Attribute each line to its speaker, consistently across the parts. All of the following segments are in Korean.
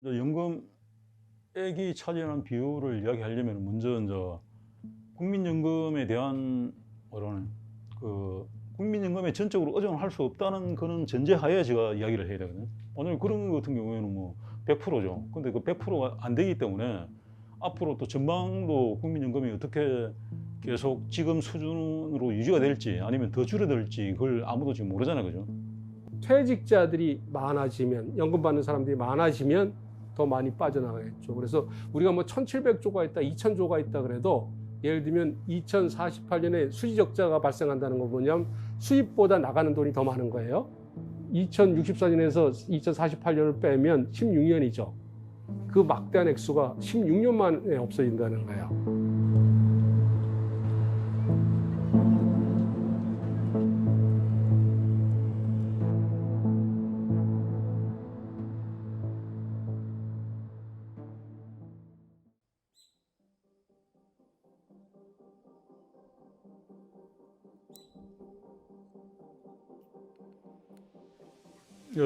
Speaker 1: 연금액이 차지하는 비율을 이야기하려면 먼저 국민연금에 대한 뭐라는 국민연금에 전적으로 의존을 할 수 없다는 그런 전제하에 제가 이야기를 해야 되거든요. 오늘 그런 것 같은 경우에는 뭐 100%죠. 근데 그 100%가 안 되기 때문에 앞으로 또 전망도 국민연금이 어떻게 계속 지금 수준으로 유지가 될지 아니면 더 줄어들지 그걸 아무도 지금 모르잖아요. 그죠?
Speaker 2: 퇴직자들이 많아지면, 연금 받는 사람들이 많아지면 더 많이 빠져나가겠죠. 그래서 우리가 뭐 1,700조가 있다, 2,000조가 있다 그래도 예를 들면 2048년에 수지적자가 발생한다는 거 뭐냐면 수입보다 나가는 돈이 더 많은 거예요. 2064년에서 2048년을 빼면 16년이죠. 그 막대한 액수가 16년 만에 없어진다는 거예요.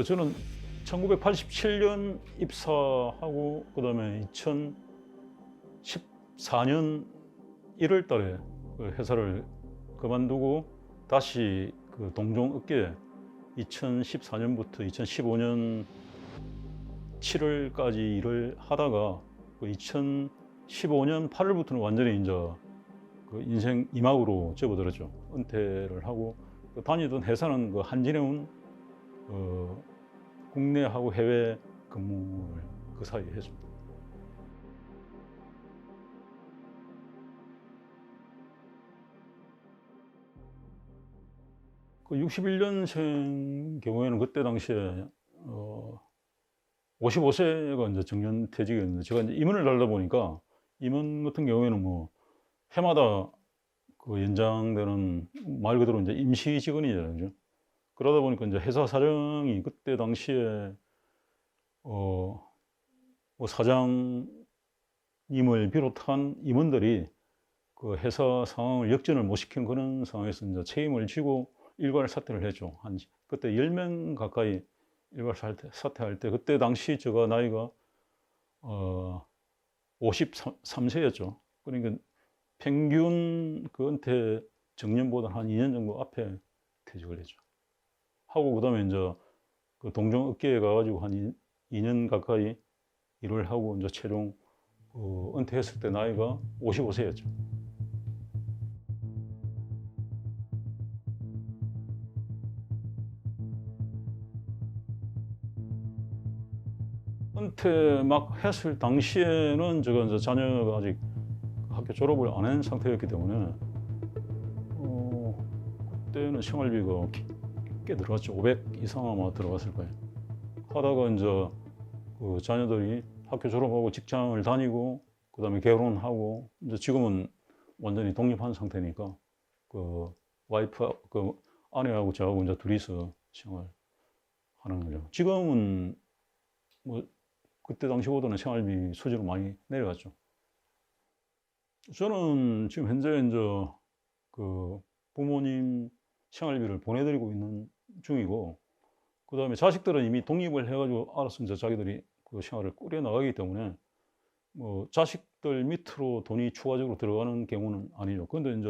Speaker 1: 저는 1987년 입사하고 그다음에 2014년 1월 달에 그 회사를 그만두고 다시 그 동종업계에 2014년부터 2015년 7월까지 일을 하다가 그 2015년 8월부터는 완전히 이제 그 인생 이막으로 접어들었죠. 은퇴를 하고 다니던 회사는 그 한진해운 국내하고 해외 근무를 그 사이에 했습니다. 그 61년생 경우에는 그때 당시에 55세가 이제 정년퇴직이었는데 제가 이제 임원을 달다 보니까 임원 같은 경우에는 뭐 해마다 그 연장되는 말 그대로 이제 임시 직원이잖아요. 그죠? 그러다 보니까 이제 회사 사정이 그때 당시에 뭐 사장님을 비롯한 임원들이 그 회사 상황을 역전을 못 시키는 그런 상황에서 이제 책임을 지고 일괄 사퇴를 했죠. 한 그때 10명 가까이 일괄 사퇴할 때 그때 당시 제가 나이가 53세였죠. 그러니까 평균 그 은퇴 정년보다 한 2년 정도 앞에 퇴직을 했죠. 하고 그다음에 이제 그 동종 업계에 가가지고 한 2년 가까이 일을 하고 이제 최종 은퇴했을 때 나이가 55세였죠. 은퇴 막 했을 당시에는 제가 이제 자녀가 아직 학교 졸업을 안 한 상태였기 때문에 그때는 생활비가 꽤 들어갔죠. 500 이상 아마 들어갔을 거예요. 하다가 이제 그 자녀들이 학교 졸업하고 직장을 다니고 그다음에 결혼하고 이제 지금은 완전히 독립한 상태니까 그 와이프 그 아내하고 저하고 이제 둘이서 생활하는 거죠. 지금은 뭐 그때 당시보다는 생활비 수준은 많이 내려갔죠. 저는 지금 현재 이제 그 부모님 생활비를 보내드리고 있는 중이고, 그 다음에 자식들은 이미 독립을 해가지고 알아서 이제 자기들이 그 생활을 꾸려 나가기 때문에 뭐 자식들 밑으로 돈이 추가적으로 들어가는 경우는 아니죠. 그런데 이제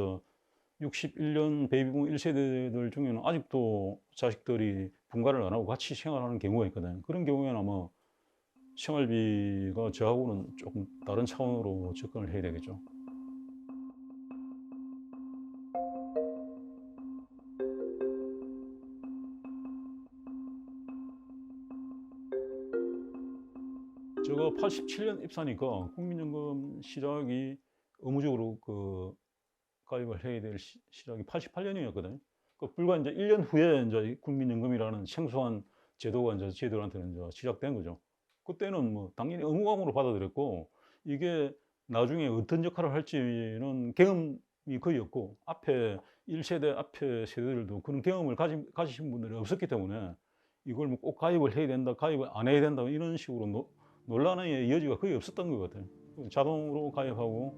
Speaker 1: 61년 베이비붐 1세대들 중에는 아직도 자식들이 분가를 안 하고 같이 생활하는 경우가 있거든요. 그런 경우에는 아마 생활비가 저하고는 조금 다른 차원으로 접근을 해야 되겠죠. 제가 87년 입사니까 국민연금 시작이 의무적으로 그 가입을 해야 될 시작이 88년이었거든요. 그 불과 이제 1년 후에 이제 국민연금이라는 생소한 제도가 이제 저희들한테는 이제 시작된 거죠. 그때는 뭐 당연히 의무감으로 받아들였고, 이게 나중에 어떤 역할을 할지는 경험이 거의 없고, 앞에 1세대 앞에 세대들도 그런 경험을 가지신 분들이 없었기 때문에 이걸 뭐 꼭 가입을 해야 된다, 가입을 안 해야 된다 이런 식으로 논란의 여지가 거의 없었던 것 같아요. 자동으로 가입하고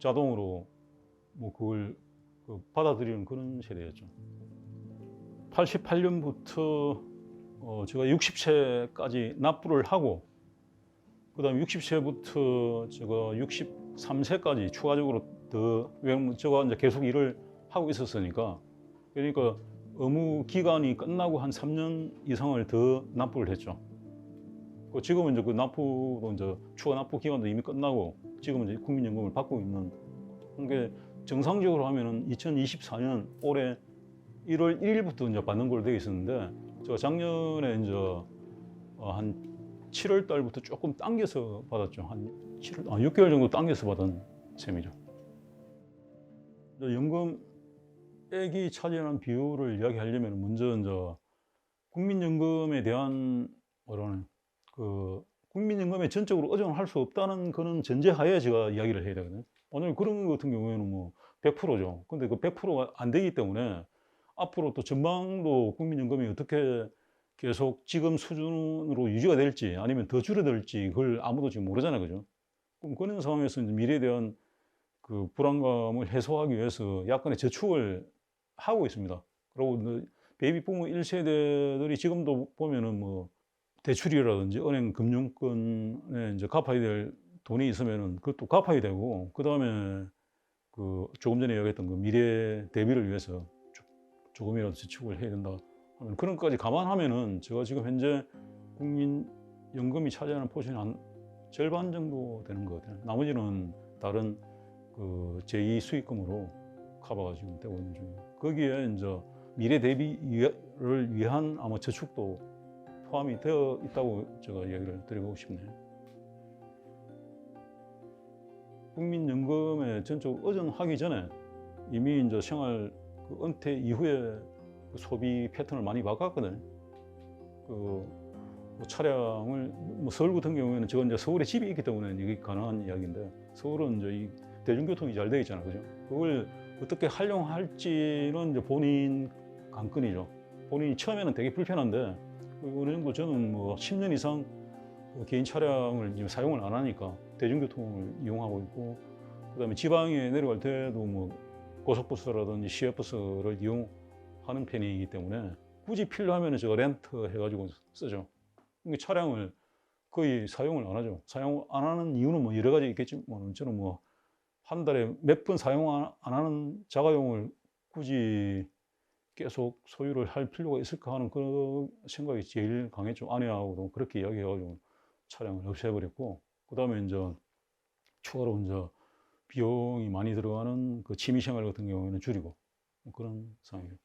Speaker 1: 자동으로 뭐 그걸 받아들이는 그런 세대였죠. 88년부터 제가 60세까지 납부를 하고 그다음에 60세부터 제가 63세까지 추가적으로 더 왜냐면 제가 이제 계속 일을 하고 있었으니까 그러니까 의무 기간이 끝나고 한 3년 이상을 더 납부를 했죠. 지금은 이제 그 납부도 이제 추가 납부 기간도 이미 끝나고 지금은 이제 국민연금을 받고 있는 게 정상적으로 하면은 2024년 올해 1월 1일부터 이제 받는 걸로 되어 있었는데 제가 작년에 이제 한 7월 달부터 조금 당겨서 받았죠. 한 6개월 정도 당겨서 받은 셈이죠. 연금액이 차지하는 비율을 이야기하려면 먼저 이제 국민연금에 대한 국민연금에 전적으로 의존할 수 없다는 그런 전제하에 제가 이야기를 해야 되거든요. 만약에 그런 것 같은 경우에는 뭐 100%죠. 근데 그 100%가 안 되기 때문에 앞으로 또 전망도 국민연금이 어떻게 계속 지금 수준으로 유지가 될지 아니면 더 줄어들지 그걸 아무도 지금 모르잖아요. 그죠? 그럼 그런 상황에서 이제 미래에 대한 그 불안감을 해소하기 위해서 약간의 저축을 하고 있습니다. 그리고 베이비 부모 1세대들이 지금도 보면은 뭐 대출이라든지 은행 금융권에 이제 갚아야 될 돈이 있으면은 그것도 갚아야 되고 그다음에 그 조금 전에 이야기했던 그 미래 대비를 위해서 조금이라도 저축을 해야 된다 하면 그런 것까지 감안하면은 제가 지금 현재 국민연금이 차지하는 포션이 한 절반 정도 되는 것 같아요. 나머지는 다른 그 제2 수익금으로 커버가 지금 되고 있는 중이에요. 거기에 이제 미래 대비를 위한 아마 저축도 포함이 되어 있다고 제가 이야기를 드리고 싶네요. 국민연금에 전적으로 의존하기 전에 이미 이제 생활 그 은퇴 이후에 그 소비 패턴을 많이 바꿨거든요. 뭐 차량을 뭐 서울 같은 경우에는 제가 이제 서울에 집이 있기 때문에 이게 가능한 이야기인데 서울은 이제 이 대중교통이 잘 되어 있잖아요, 그죠? 그걸 어떻게 활용할지는 이제 본인 관건이죠. 본인이 처음에는 되게 불편한데 어느 정도 저는 뭐 10년 이상 개인 차량을 지금 사용을 안 하니까 대중교통을 이용하고 있고 그다음에 지방에 내려갈 때도 뭐 고속버스라든지 시외버스를 이용하는 편이기 때문에 굳이 필요하면 제가 렌트 해가지고 쓰죠. 그러니까 차량을 거의 사용을 안 하죠. 사용 안 하는 이유는 뭐 여러 가지 있겠지만 저는 뭐 한 달에 몇 번 사용 안 하는 자가용을 굳이 계속 소유를 할 필요가 있을까 하는 그런 생각이 제일 강했죠. 아내하고도 그렇게 이야기해가지고 차량을 없애버렸고 그다음에 이제 추가로 이제 비용이 많이 들어가는 그 취미생활 같은 경우에는 줄이고 그런 상황이에요.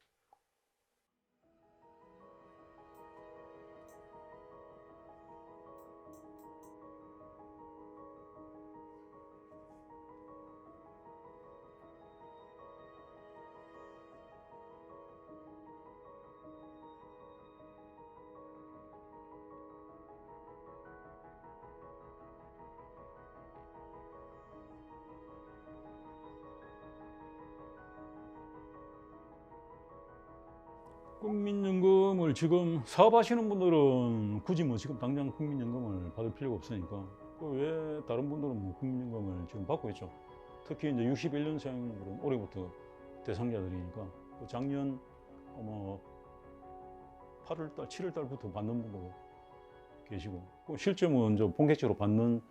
Speaker 1: 국민연금을 지금 사업하시는 분들은 굳이 뭐 지금 당장 국민연금을 받을 필요가 없으니까 왜 다른 분들은 뭐 국민연금을 지금 받고 있죠. 특히 이제 61년생들은 올해부터 대상자들이니까 작년 아마 8월달, 7월달부터 받는 분도 계시고 실제 뭐 이제 본격적으로 받는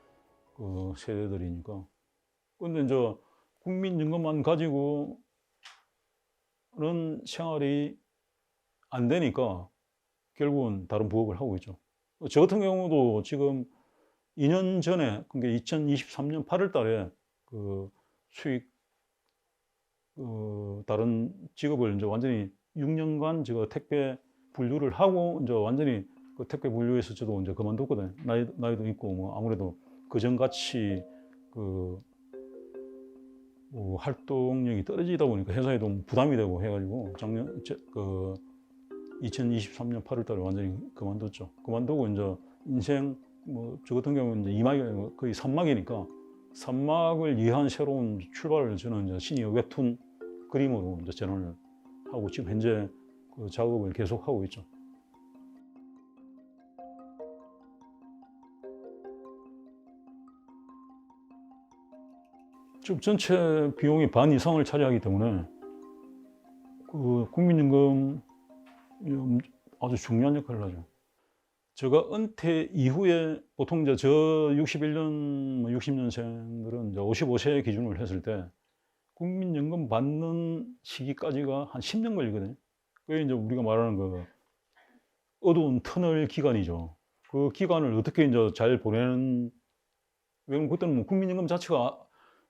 Speaker 1: 그 세대들이니까 근데 이제 국민연금만 가지고는 생활이 안 되니까 결국은 다른 부업을 하고 있죠. 저 같은 경우도 지금 2년 전에, 그러니까 2023년 8월 달에 그 수익, 다른 직업을 이제 완전히 6년간 제가 택배 분류를 하고 이제 완전히 그 택배 분류에서 저도 이제 그만뒀거든요. 나이도 있고 뭐 아무래도 그전같이 뭐 활동력이 떨어지다 보니까 회사에도 부담이 되고 해가지고 작년 2023년 8월 달에 완전히 그만뒀죠. 그만두고 이제 인생 뭐 저 같은 경우는 이제 2막이 거의 3막이니까 3막을 위한 새로운 출발을 저는 이제 시니어 웹툰 그림으로 이제 전환을 하고 지금 현재 그 작업을 계속 하고 있죠. 지금 전체 비용의 반 이상을 차지하기 때문에 그 국민연금 아주 중요한 역할을 하죠. 제가 은퇴 이후에 보통 이제 저 61년, 60년생들은 이제 55세 기준으로 했을 때 국민연금 받는 시기까지가 한 10년 걸리거든요. 그게 이제 우리가 말하는 그 어두운 터널 기간이죠. 그 기간을 어떻게 이제 잘 보내는, 왜냐면 그때는 뭐 국민연금 자체가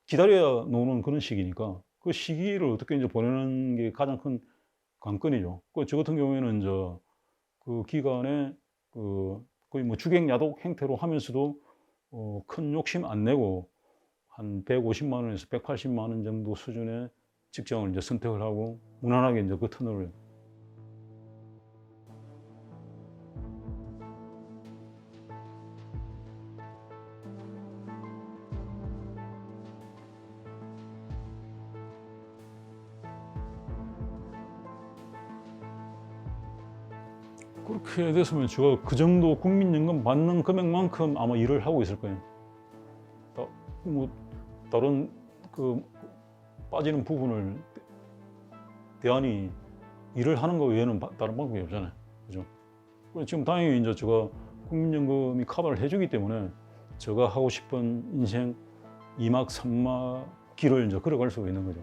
Speaker 1: 기다려야 노는 그런 시기니까 그 시기를 어떻게 이제 보내는 게 가장 큰 관건이죠. 저 같은 경우에는 이제 그 기간에 거의 뭐 주객야독 형태로 하면서도 큰 욕심 안 내고 한 150만 원에서 180만 원 정도 수준의 직장을 이제 선택을 하고 무난하게 이제 그 터널을. 그렇게 됐으면 제가 그 정도 국민연금 받는 금액만큼 아마 일을 하고 있을 거예요. 뭐 다른 그 빠지는 부분을 대안이 일을 하는 거 외에는 다른 방법이 없잖아요. 그죠? 지금 다행히 이제 제가 국민연금이 커버를 해주기 때문에 제가 하고 싶은 인생 2막 3막 길을 이제 걸어갈 수 있는 거죠.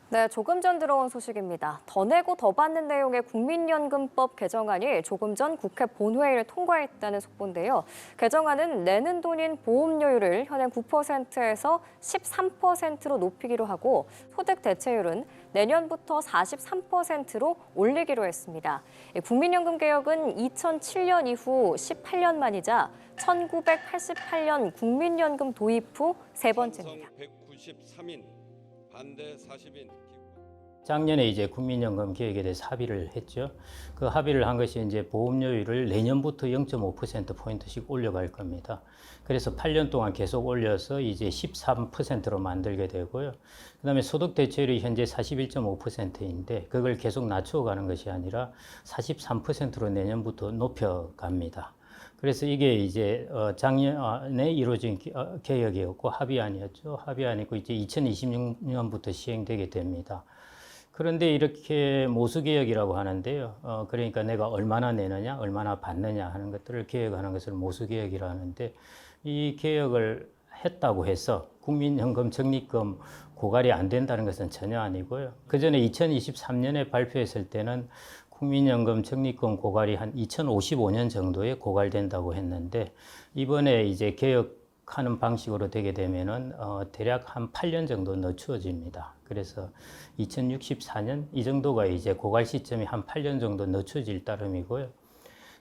Speaker 3: 네, 조금 전 들어온 소식입니다. 더 내고 더 받는 내용의 국민연금법 개정안이 조금 전 국회 본회의를 통과했다는 속보인데요. 개정안은 내는 돈인 보험료율을 현행 9%에서 13%로 높이기로 하고 소득 대체율은 내년부터 43%로 올리기로 했습니다. 국민연금 개혁은 2007년 이후 18년 만이자 1988년 국민연금 도입 후 세 번째입니다.
Speaker 4: 193인, 반대 40인.
Speaker 5: 작년에 이제 국민연금 개혁에 대해서 합의를 했죠. 그 합의를 한 것이 이제 보험료율을 내년부터 0.5%포인트씩 올려갈 겁니다. 그래서 8년 동안 계속 올려서 이제 13%로 만들게 되고요. 그 다음에 소득 대체율이 현재 41.5%인데 그걸 계속 낮춰가는 것이 아니라 43%로 내년부터 높여갑니다. 그래서 이게 이제 작년에 이루어진 개혁이었고 합의안이었죠. 합의안이고 이제 2026년부터 시행되게 됩니다. 그런데 이렇게 모수개혁이라고 하는데요. 그러니까 내가 얼마나 내느냐, 얼마나 받느냐 하는 것들을 개혁하는 것을 모수개혁이라 하는데 이 개혁을 했다고 해서 국민연금 적립금 고갈이 안 된다는 것은 전혀 아니고요. 그 전에 2023년에 발표했을 때는 국민연금 적립금 고갈이 한 2055년 정도에 고갈된다고 했는데 이번에 이제 개혁하는 방식으로 되게 되면은 대략 한 8년 정도 늦춰집니다. 그래서 2064년 이 정도가 이제 고갈 시점이 한 8년 정도 늦춰질 따름이고요.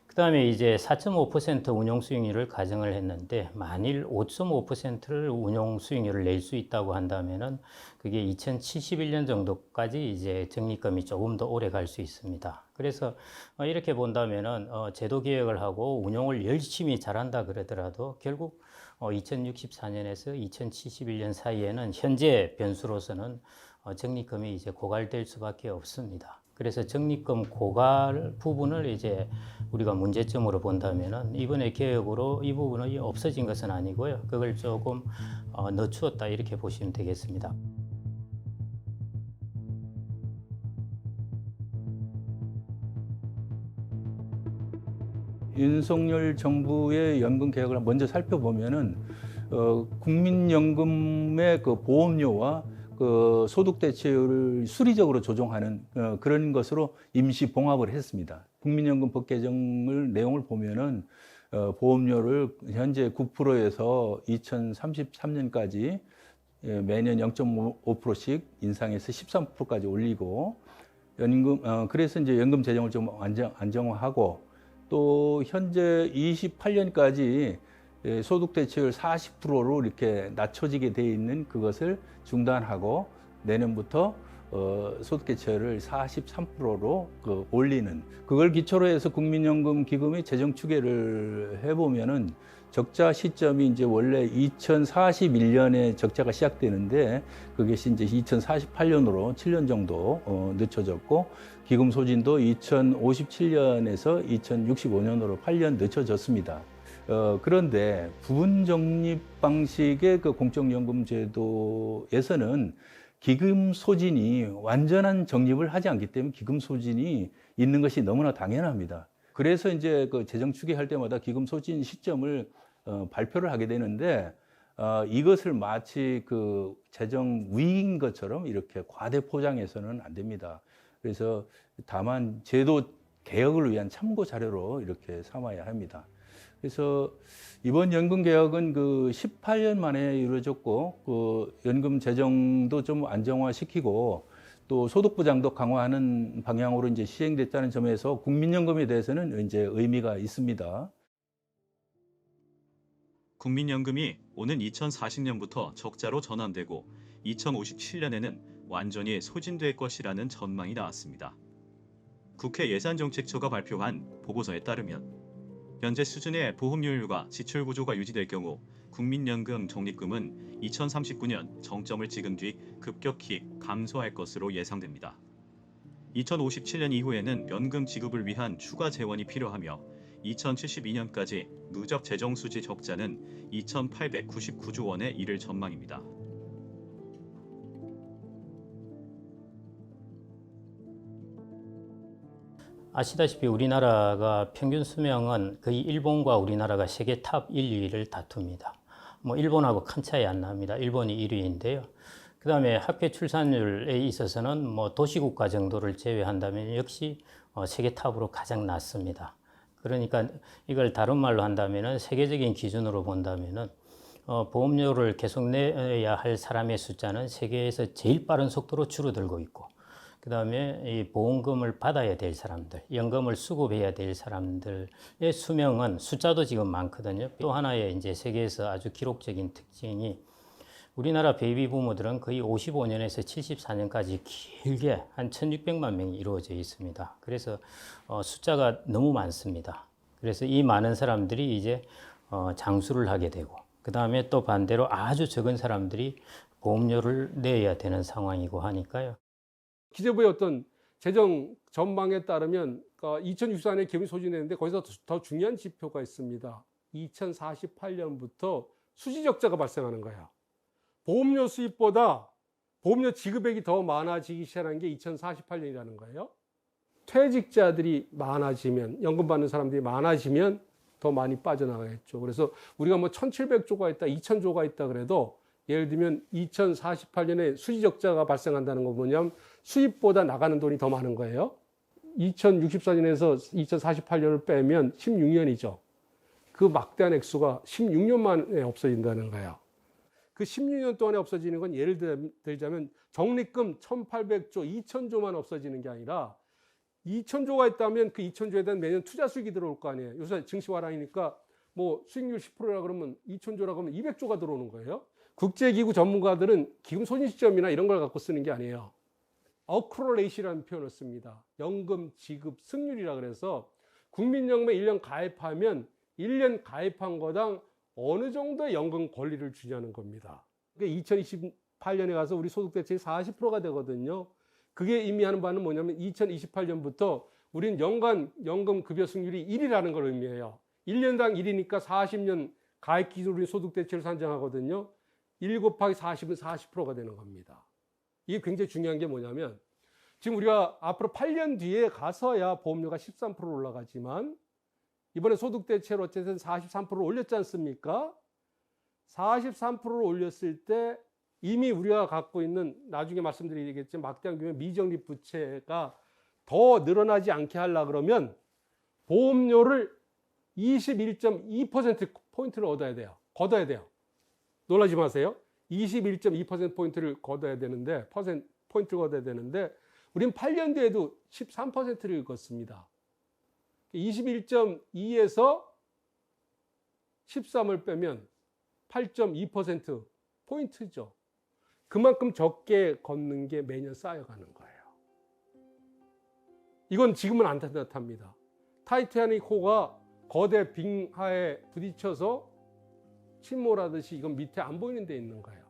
Speaker 5: 그 다음에 이제 4.5% 운용 수익률을 가정을 했는데 만일 5.5%를 운용 수익률을 낼 수 있다고 한다면은 그게 2071년 정도까지 이제 적립금이 조금 더 오래 갈 수 있습니다. 그래서 이렇게 본다면은 제도 개혁을 하고 운용을 열심히 잘한다 그러더라도 결국 2064년에서 2071년 사이에는 현재 변수로서는 적립금이 이제 고갈될 수밖에 없습니다. 그래서 적립금 고갈 부분을 이제 우리가 문제점으로 본다면은 이번에 개혁으로 이 부분이 없어진 것은 아니고요. 그걸 조금 늦추었다 이렇게 보시면 되겠습니다.
Speaker 6: 윤석열 정부의 연금 개혁을 먼저 살펴보면은 국민연금의 그 보험료와 그 소득 대체율을 수리적으로 조정하는 그런 것으로 임시 봉합을 했습니다. 국민연금법 개정을 내용을 보면은 보험료를 현재 9%에서 2033년까지 매년 0.5%씩 인상해서 13%까지 올리고 그래서 이제 연금 재정을 좀 안정화하고 또 현재 28년까지 소득 대체율 40%로 이렇게 낮춰지게 돼 있는 그것을 중단하고 내년부터 소득 대체율을 43%로 올리는 그걸 기초로 해서 국민연금 기금의 재정 추계를 해보면은 적자 시점이 이제 원래 2041년에 적자가 시작되는데 그것이 이제 2048년으로 7년 정도 늦춰졌고 기금 소진도 2057년에서 2065년으로 8년 늦춰졌습니다. 그런데 부분 적립 방식의 그 공적연금 제도에서는 기금 소진이 완전한 적립을 하지 않기 때문에 기금 소진이 있는 것이 너무나 당연합니다. 그래서 이제 그 재정 추계할 때마다 기금 소진 시점을 발표를 하게 되는데 이것을 마치 그 재정 위기인 것처럼 이렇게 과대 포장해서는 안 됩니다. 그래서 다만 제도 개혁을 위한 참고 자료로 이렇게 삼아야 합니다. 그래서 이번 연금 개혁은 그 18년 만에 이루어졌고 그 연금 재정도 좀 안정화시키고 또 소득 보장도 강화하는 방향으로 이제 시행됐다는 점에서 국민연금에 대해서는 이제 의미가 있습니다.
Speaker 7: 국민연금이 오는 2040년부터 적자로 전환되고 2057년에는 완전히 소진될 것이라는 전망이 나왔습니다. 국회 예산정책처가 발표한 보고서에 따르면 현재 수준의 보험료율과 지출 구조가 유지될 경우 국민연금 적립금은 2039년 정점을 찍은 뒤 급격히 감소할 것으로 예상됩니다. 2057년 이후에는 연금 지급을 위한 추가 재원이 필요하며 2072년까지 누적 재정수지 적자는 2,899조 원에 이를 전망입니다.
Speaker 5: 아시다시피 우리나라가 평균 수명은 거의 일본과 우리나라가 세계 탑 1, 2위를 다툽니다. 뭐 일본하고 큰 차이 안 납니다. 일본이 1위인데요. 그 다음에 합계 출산율에 있어서는 뭐 도시국가 정도를 제외한다면 역시 세계 탑으로 가장 낮습니다. 그러니까 이걸 다른 말로 한다면은 세계적인 기준으로 본다면은 보험료를 계속 내야 할 사람의 숫자는 세계에서 제일 빠른 속도로 줄어들고 있고, 그 다음에 이 보험금을 받아야 될 사람들, 연금을 수급해야 될 사람들의 수명은 숫자도 지금 많거든요. 또 하나의 이제 세계에서 아주 기록적인 특징이 우리나라 베이비 부모들은 거의 55년에서 74년까지 길게 한 1,600만 명이 이루어져 있습니다. 그래서 숫자가 너무 많습니다. 그래서 이 많은 사람들이 이제 장수를 하게 되고, 그 다음에 또 반대로 아주 적은 사람들이 보험료를 내야 되는 상황이고 하니까요.
Speaker 2: 기재부의 어떤 재정 전망에 따르면 2064년에 기금이 소진했는데 거기서 더 중요한 지표가 있습니다. 2048년부터 수지적자가 발생하는 거예요. 보험료 수입보다 보험료 지급액이 더 많아지기 시작한 게 2048년이라는 거예요. 퇴직자들이 많아지면, 연금 받는 사람들이 많아지면 더 많이 빠져나가겠죠. 그래서 우리가 뭐 1,700조가 있다, 2,000조가 있다 그래도 예를 들면 2048년에 수지적자가 발생한다는 건 뭐냐면 수입보다 나가는 돈이 더 많은 거예요. 2064년에서 2048년을 빼면 16년이죠. 그 막대한 액수가 16년 만에 없어진다는 거예요. 그 16년 동안에 없어지는 건 예를 들자면 적립금 1,800조, 2,000조만 없어지는 게 아니라 2,000조가 있다면 그 2,000조에 대한 매년 투자 수익이 들어올 거 아니에요. 요새 증시 와랑이니까 뭐 수익률 10%라 그러면 2,000조라 그러면 200조가 들어오는 거예요. 국제기구 전문가들은 기금 소진 시점이나 이런 걸 갖고 쓰는 게 아니에요. 어크롤레이시라는 표현을 씁니다. 연금 지급 승률이라 그래서 국민연금에 1년 가입하면 1년 가입한 거당 어느 정도의 연금 권리를 주냐는 겁니다. 2028년에 가서 우리 소득 대체율이 40%가 되거든요. 그게 의미하는 바는 뭐냐면 2028년부터 우리는 연간 연금 급여 승률이 1이라는 걸 의미해요. 1년당 1이니까 40년 가입 기준으로 소득 대체율을 산정하거든요. 1 곱하기 40은 40%가 되는 겁니다. 이게 굉장히 중요한 게 뭐냐면 지금 우리가 앞으로 8년 뒤에 가서야 보험료가 13% 올라가지만 이번에 소득 대체율 어쨌든 43%를 올렸지 않습니까? 43%를 올렸을 때 이미 우리가 갖고 있는, 나중에 말씀드리겠지만 막대한 규모의 미적립 부채가 더 늘어나지 않게 하려고 그러면 보험료를 21.2%포인트를 얻어야 돼요. 걷어야 돼요. 놀라지 마세요. 21.2%포인트를 걷어야 되는데, 포인트를 걷어야 되는데, 우린 8년 뒤에도 13%를 걷습니다. 21.2에서 13을 빼면 8.2%포인트죠. 그만큼 적게 걷는 게 매년 쌓여가는 거예요. 이건 지금은 안 나타납니다. 타이타닉 호가 거대 빙하에 부딪혀서 침몰하듯이 이건 밑에 안 보이는 데 있는 거예요.